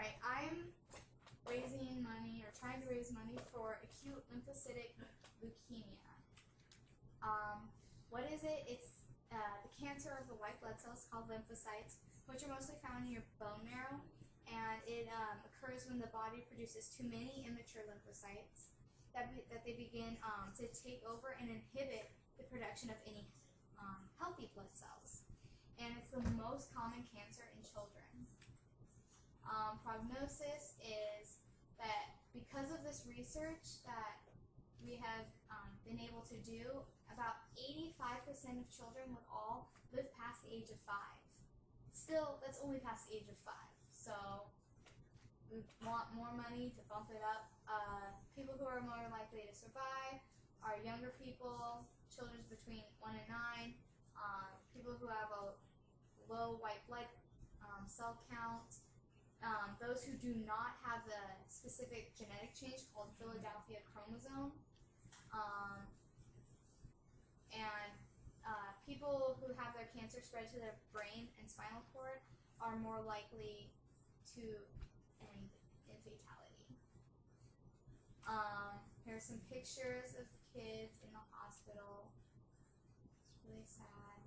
Alright, I'm raising money or trying to raise money for acute lymphocytic leukemia. What is it? It's the cancer of the white blood cells called lymphocytes, which are mostly found in your bone marrow, and it occurs when the body produces too many immature lymphocytes that they begin to take over and inhibit the production of any healthy blood cells. And it's the most common cancer in children. Prognosis is that because of this research that we have been able to do, about 85% of children would all live past the age of 5. Still, that's only past the age of 5. So we want more money to bump it up. People who are more likely to survive are younger people, children between 1 and 9, people who have a low white blood cell count, those who do not have the specific genetic change called Philadelphia chromosome, and people who have their cancer spread to their brain and spinal cord are more likely to end in fatality. Here are some pictures of kids in the hospital. It's really sad.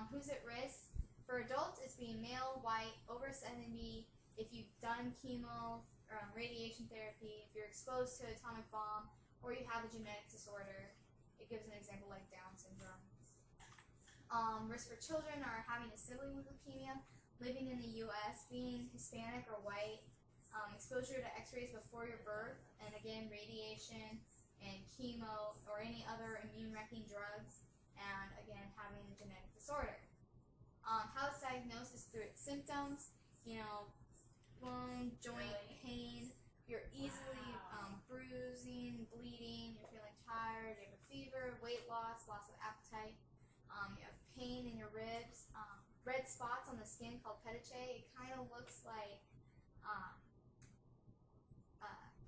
Who's at risk? For adults, it's being male, white, over 70, if you've done chemo, radiation therapy, if you're exposed to an atomic bomb, or you have a genetic disorder. It gives an example like Down syndrome. Risk for children are having a sibling with leukemia, living in the U.S., being Hispanic or white, exposure to x-rays before your birth, and again, radiation and chemo or any other immune-wrecking drugs, and again, having a genetic disorder. How it's diagnosed is through its symptoms, bone, joint pain, you're easily bruising, bleeding, you're feeling tired, you have a fever, weight loss, loss of appetite, you have pain in your ribs, red spots on the skin called petechae. It kind of looks like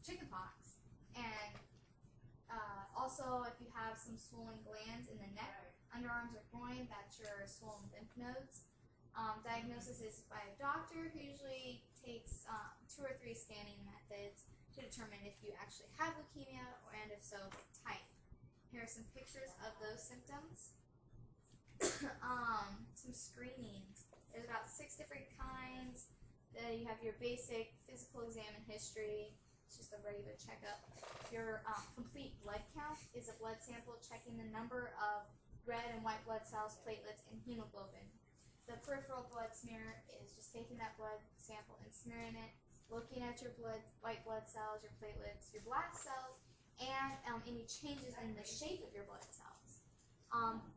chickenpox. And also, if you have some swollen glands in the neck, underarms, or groin, that's your swollen lymph nodes. Diagnosis is by a doctor who usually takes 2 or 3 scanning methods to determine if you actually have leukemia, and if so, what type. Here are some pictures of those symptoms. Some screenings. There's about 6 different kinds. You have your basic physical exam and history. It's just a regular checkup. Your complete blood count is a blood sample checking the number of red and white blood cells, platelets, and hemoglobin. The peripheral blood smear is just taking that blood sample and smearing it, looking at your white blood cells, your platelets, your blast cells, and any changes in the shape of your blood cells.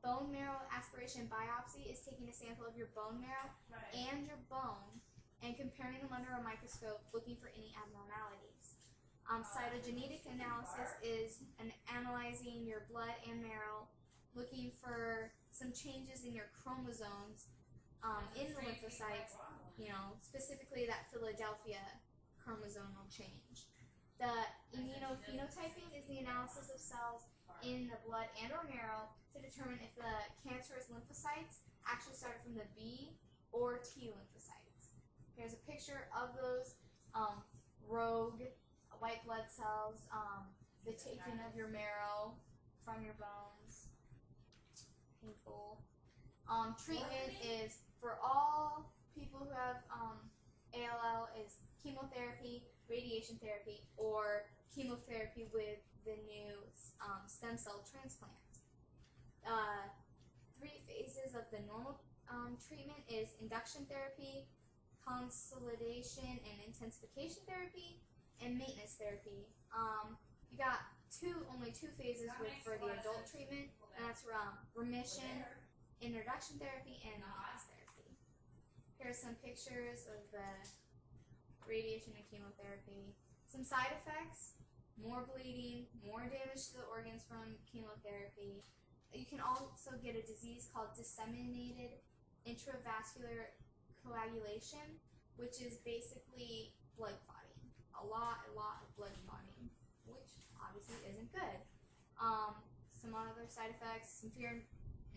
Bone marrow aspiration biopsy is taking a sample of your bone marrow and your bone and comparing them under a microscope, looking for any abnormalities. Cytogenetic analysis is analyzing your blood and marrow, looking for some changes in your chromosomes in the lymphocytes, specifically that Philadelphia chromosomal change. The immunophenotyping is the analysis of cells in the blood and or marrow to determine if the cancerous lymphocytes actually started from the B or T lymphocytes. Here's a picture of those rogue white blood cells, the taking of your marrow from your bones. Painful. Treatment is for all people who have ALL is chemotherapy, radiation therapy, or chemotherapy with the new stem cell transplant. 3 phases of the normal treatment is induction therapy, consolidation and intensification therapy, and maintenance therapy. You got only two phases for the adult treatment, and that's remission, introduction therapy, and maintenance therapy. Here are some pictures of the radiation and chemotherapy. Some side effects: more bleeding, more damage to the organs from chemotherapy. You can also get a disease called disseminated intravascular coagulation, which is basically blood clotting. A lot of blood clotting, which obviously isn't good. Some other side effects: severe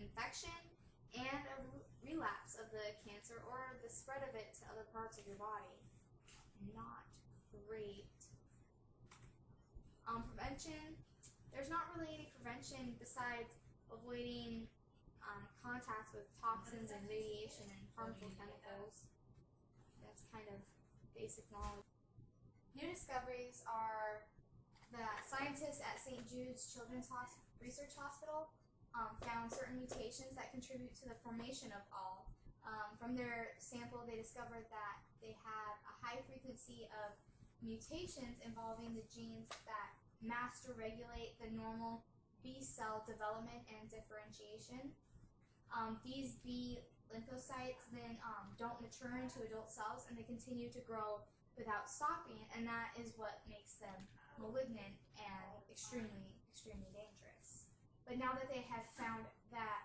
infection and a relapse of the cancer or the spread of it to other parts of your body. Not great. Prevention. There's not really any prevention besides avoiding contact with toxins and radiation and harmful chemicals. That's kind of basic knowledge. New discoveries are that scientists at St. Jude's Children's Research Hospital found certain mutations that contribute to the formation of all. From their sample, they discovered that they had a high frequency of mutations involving the genes that master regulate the normal B cell development and differentiation. These B lymphocytes then don't mature into adult cells, and they continue to grow without stopping, and that is what makes them malignant and extremely, extremely dangerous. But now that they have found that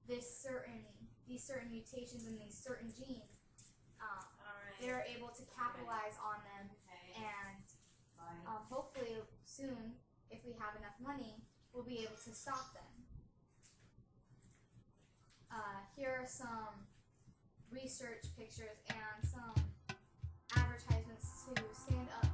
these certain mutations in these certain genes, they're able to capitalize on them, and hopefully soon, if we have enough money, we'll be able to stop them. Here are some research pictures and some advertisements to stand up